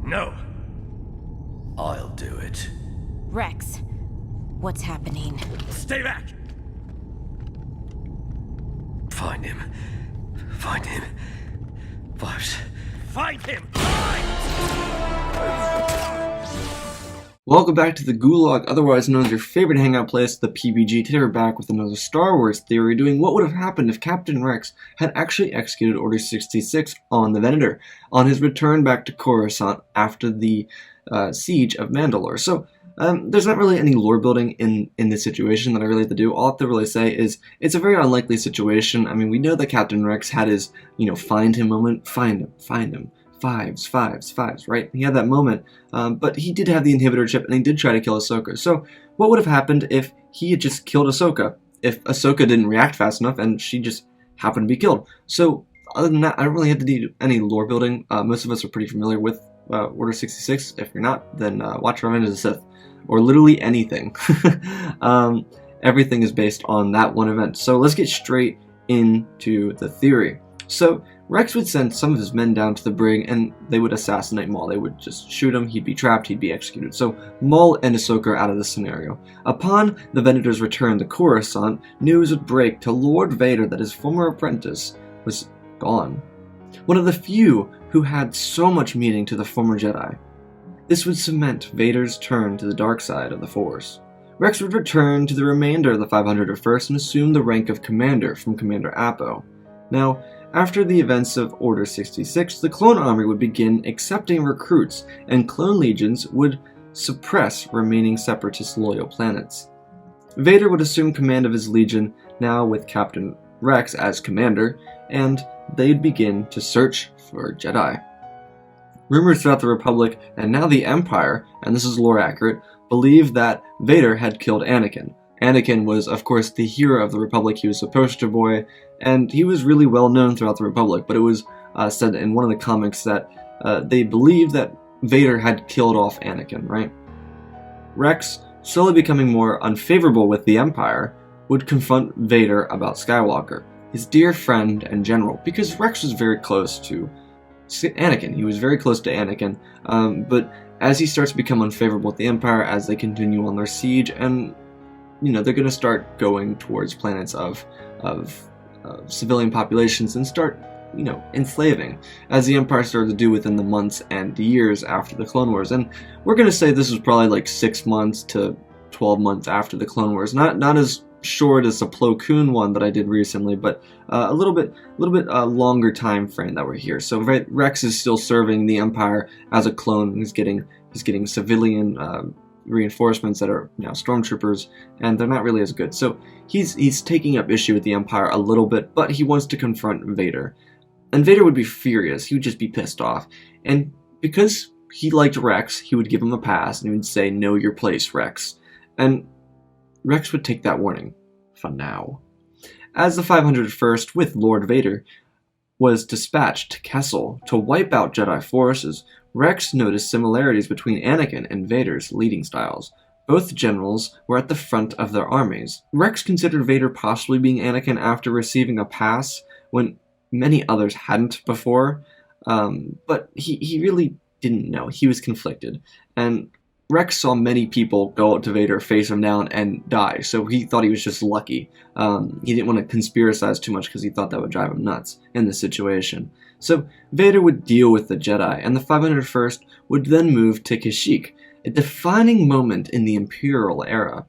No. I'll do it. Rex, what's happening? Stay back! Find him. Find him. Vibes. Find him! Welcome back to the Gulag, otherwise known as your favorite hangout place, the PBG. Today we're back with another Star Wars theory, doing what would have happened if Captain Rex had actually executed Order 66 on the Venator, on his return back to Coruscant after the siege of Mandalore. So, there's not really any lore building in this situation that I really have to do. All I have to really say is, it's a very unlikely situation. I mean, we know that Captain Rex had his, find him moment. Find him. Fives, right? He had that moment, but he did have the inhibitor chip, and he did try to kill Ahsoka. So, what would have happened if he had just killed Ahsoka? If Ahsoka didn't react fast enough, and she just happened to be killed? So, other than that, I don't really have to do any lore building. Most of us are pretty familiar with Order 66. If you're not, then watch Revenge of the Sith, or literally anything. Everything is based on that one event. So, let's get straight into the theory. So, Rex would send some of his men down to the brig, and they would assassinate Maul. They would just shoot him, he'd be trapped, he'd be executed. So Maul and Ahsoka are out of this scenario. Upon the Venator's return to Coruscant, news would break to Lord Vader that his former apprentice was gone. One of the few who had so much meaning to the former Jedi. This would cement Vader's turn to the dark side of the Force. Rex would return to the remainder of the 501st and assume the rank of Commander from Commander Appo. Now, after the events of Order 66, the Clone Army would begin accepting recruits, and clone legions would suppress remaining Separatist loyal planets. Vader would assume command of his legion, now with Captain Rex as commander, and they'd begin to search for Jedi. Rumors throughout the Republic, and now the Empire, and this is lore accurate, believe that Vader had killed Anakin. Anakin was, of course, the hero of the Republic. He was a poster boy, and he was really well known throughout the Republic, but it was said in one of the comics that they believed that Vader had killed off Anakin, right? Rex, slowly becoming more unfavorable with the Empire, would confront Vader about Skywalker, his dear friend and general, because Rex was very close to Anakin. He was very close to Anakin, but as he starts to become unfavorable with the Empire, as they continue on their siege, and they're going to start going towards planets of civilian populations and start, enslaving, as the Empire started to do within the months and years after the Clone Wars. And we're going to say this was probably like 6 months to 12 months after the Clone Wars. Not as short as the Plo Koon one that I did recently, but a little bit longer time frame that we're here. So Rex is still serving the Empire as a clone. He's getting civilian reinforcements that are now stormtroopers, and they're not really as good. So he's taking up issue with the Empire a little bit, but he wants to confront Vader. And Vader would be furious. He would just be pissed off. And because he liked Rex, he would give him a pass, and he would say, "Know your place, Rex." And Rex would take that warning, for now. As the 501st, with Lord Vader, was dispatched to Kessel to wipe out Jedi forces, Rex noticed similarities between Anakin and Vader's leading styles. Both generals were at the front of their armies. Rex considered Vader possibly being Anakin after receiving a pass when many others hadn't before, but he really didn't know. He was conflicted, and Rex saw many people go up to Vader, face him down, and die, so he thought he was just lucky. He didn't want to conspiracize too much because he thought that would drive him nuts in this situation. So Vader would deal with the Jedi, and the 501st would then move to Kashyyyk, a defining moment in the Imperial era.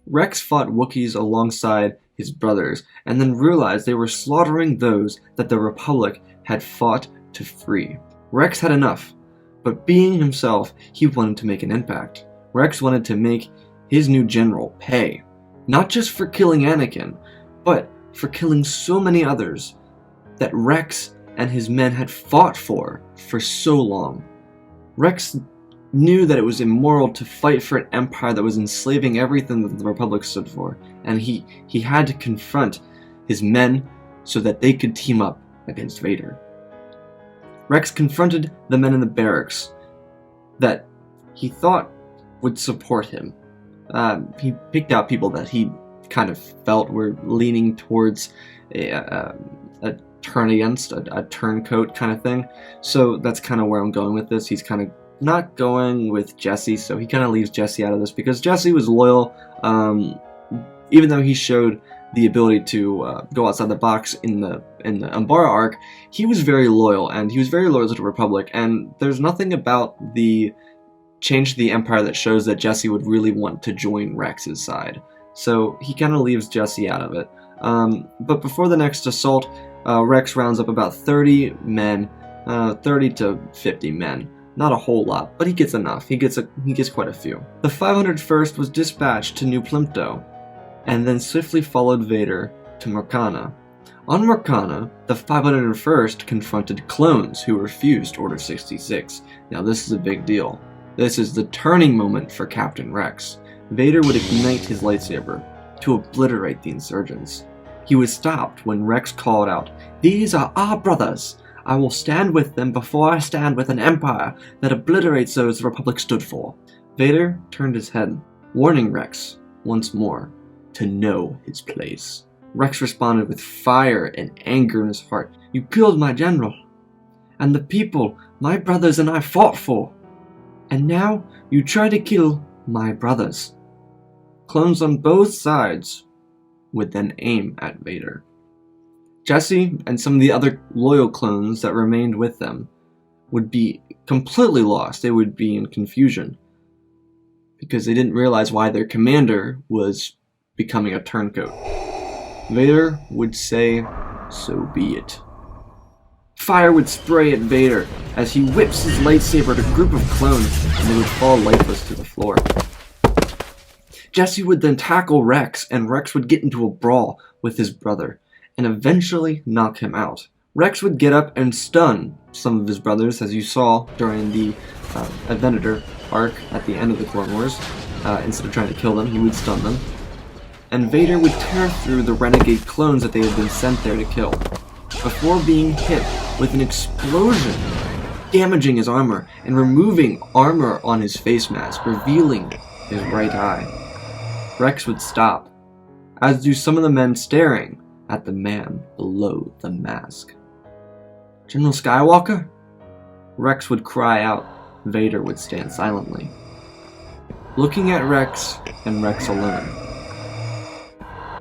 Rex fought Wookiees alongside his brothers, and then realized they were slaughtering those that the Republic had fought to free. Rex had enough, but being himself, he wanted to make an impact. Rex wanted to make his new general pay, not just for killing Anakin, but for killing so many others that Rex and his men had fought for so long. Rex knew that it was immoral to fight for an empire that was enslaving everything that the Republic stood for, and he had to confront his men so that they could team up against Vader. Rex confronted the men in the barracks that he thought would support him. He picked out people that he kind of felt were leaning towards a turn against, a turncoat kind of thing. So that's kind of where I'm going with this. He's kind of not going with Jesse, so he kind of leaves Jesse out of this because Jesse was loyal, even though he showed the ability to go outside the box in the Umbara arc. He was very loyal, and he was very loyal to the Republic, and there's nothing about the change to the Empire that shows that Jesse would really want to join Rex's side. So he kind of leaves Jesse out of it. But before the next assault, Rex rounds up about 30 men, 30 to 50 men. Not a whole lot, but he gets enough. He gets quite a few. The 501st was dispatched to New Plimto, and then swiftly followed Vader to Morcana. On Morcana, the 501st confronted clones who refused Order 66. Now this is a big deal. This is the turning moment for Captain Rex. Vader would ignite his lightsaber to obliterate the insurgents. He was stopped when Rex called out, "These are our brothers! I will stand with them before I stand with an empire that obliterates those the Republic stood for." Vader turned his head, warning Rex once more to know his place. Rex responded with fire and anger in his heart. "You killed my general, and the people my brothers and I fought for. And now you try to kill my brothers." Clones on both sides would then aim at Vader. Jesse and some of the other loyal clones that remained with them would be completely lost. They would be in confusion because they didn't realize why their commander was becoming a turncoat. Vader would say, "So be it." Fire would spray at Vader as he whips his lightsaber at a group of clones, and they would fall lifeless to the floor. Jesse would then tackle Rex, and Rex would get into a brawl with his brother, and eventually knock him out. Rex would get up and stun some of his brothers, as you saw during the Venator arc at the end of the Clone Wars. Instead of trying to kill them, he would stun them. And Vader would tear through the renegade clones that they had been sent there to kill, before being hit with an explosion, damaging his armor and removing armor on his face mask, revealing his right eye. Rex would stop, as do some of the men staring at the man below the mask. "General Skywalker?" Rex would cry out. Vader would stand silently, looking at Rex and Rex alone.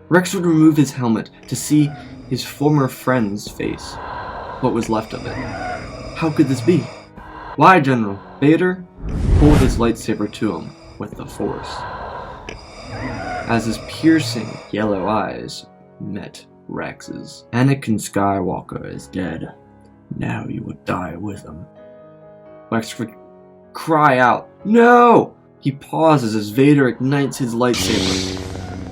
Rex would remove his helmet to see his former friend's face, what was left of it. How could this be? "Why, General?" Vader pulled his lightsaber to him with the Force, as his piercing yellow eyes met Rex's. "Anakin Skywalker is dead. Now you will die with him." Rex would cry out, "No!" He pauses as Vader ignites his lightsaber.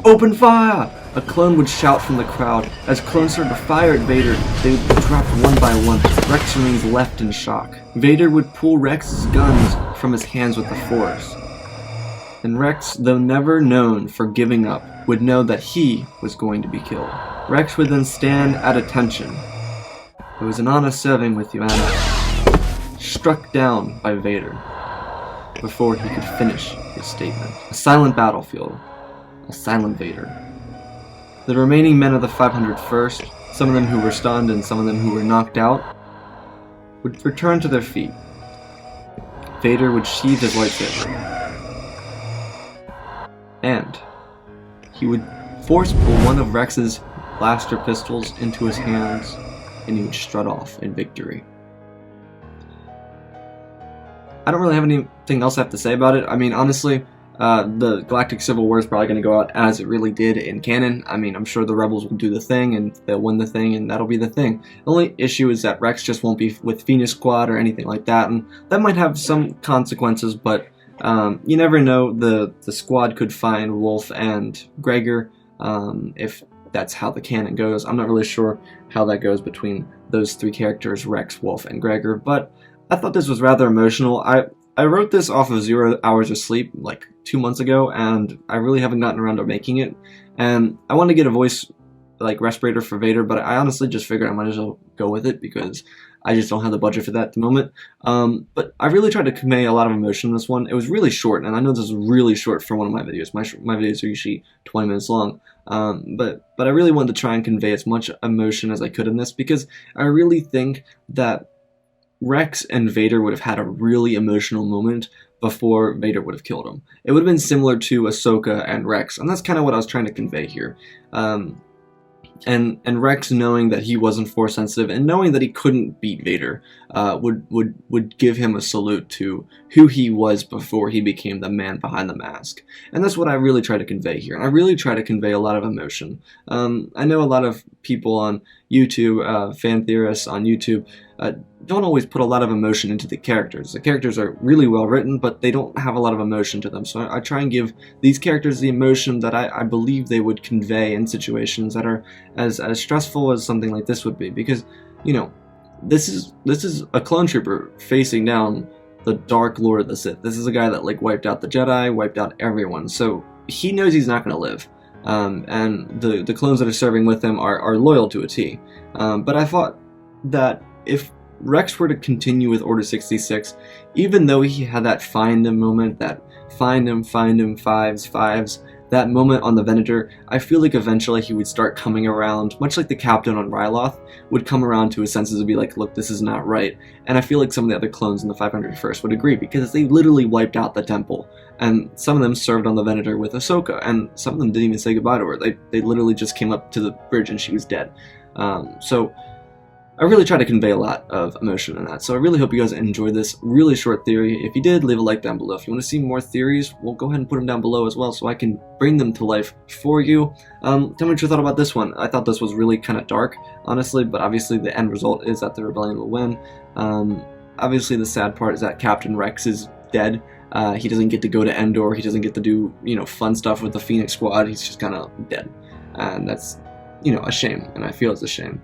"Open fire!" A clone would shout from the crowd. As clones started to fire at Vader, they would be dropped one by one. Rex remains left in shock. Vader would pull Rex's guns from his hands with the Force. And Rex, though never known for giving up, would know that he was going to be killed. Rex would then stand at attention. "It was an honor serving with you, Anakin," struck down by Vader before he could finish his statement. A silent battlefield. A silent Vader. The remaining men of the 501st, some of them who were stunned and some of them who were knocked out, would return to their feet. Vader would sheathe his lightsaber, and he would force pull one of Rex's blaster pistols into his hands, and he would strut off in victory. I don't really have anything else I have to say about it. I mean, honestly, the Galactic Civil War is probably going to go out as it really did in canon. I mean, I'm sure the Rebels will do the thing, and they'll win the thing, and that'll be the thing. The only issue is that Rex just won't be with Phoenix Squad or anything like that, and that might have some consequences, but you never know. The squad could find Wolf and Gregor, if that's how the canon goes. I'm not really sure how that goes between those three characters, Rex, Wolf, and Gregor, but I thought this was rather emotional. I wrote this off of 0 hours of sleep like 2 months ago, and I really haven't gotten around to making it. And I wanted to get a voice like respirator for Vader, but I honestly just figured I might as well go with it because I just don't have the budget for that at the moment. But I really tried to convey a lot of emotion in this one. It was really short, and I know this is really short for one of my videos. My videos are usually 20 minutes long. But I really wanted to try and convey as much emotion as I could in this because I really think that Rex and Vader would have had a really emotional moment before Vader would have killed him. It would have been similar to Ahsoka and Rex, and that's kind of what I was trying to convey here. And Rex, knowing that he wasn't Force sensitive and knowing that he couldn't beat Vader, would give him a salute to who he was before he became the man behind the mask. And that's what I really try to convey here. And I really try to convey a lot of emotion. I know a lot of people on YouTube, fan theorists on YouTube, don't always put a lot of emotion into the characters. The characters are really well written, but they don't have a lot of emotion to them. So I try and give these characters the emotion that I believe they would convey in situations that are as stressful as something like this would be. Because, you know, this is a clone trooper facing down the Dark Lord of the Sith. This is a guy that like wiped out the Jedi, wiped out everyone. So he knows he's not going to live. And the clones that are serving with him are loyal to a T. But I thought that if Rex were to continue with Order 66, even though he had that find him moment, that find him, fives, that moment on the Venator, I feel like eventually he would start coming around, much like the captain on Ryloth would come around to his senses and be like, look, this is not right. And I feel like some of the other clones in the 501st would agree, because they literally wiped out the temple, and some of them served on the Venator with Ahsoka, and some of them didn't even say goodbye to her. They literally just came up to the bridge and she was dead. So I really try to convey a lot of emotion in that. So I really hope you guys enjoyed this really short theory. If you did, leave a like down below. If you want to see more theories, we'll go ahead and put them down below as well so I can bring them to life for you. Tell me what you thought about this one. I thought this was really kind of dark, honestly, but obviously the end result is that the rebellion will win. Obviously the sad part is that Captain Rex is dead. He doesn't get to go to Endor. He doesn't get to do, you know, fun stuff with the Phoenix Squad. He's just kind of dead. And that's, you know, a shame, and I feel it's a shame.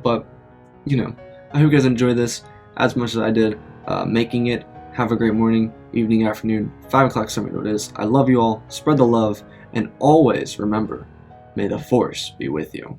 But, you know, I hope you guys enjoy this as much as I did making it. Have a great morning, evening, afternoon, 5 o'clock, something what it is. I love you all, spread the love, and always remember, may the Force be with you.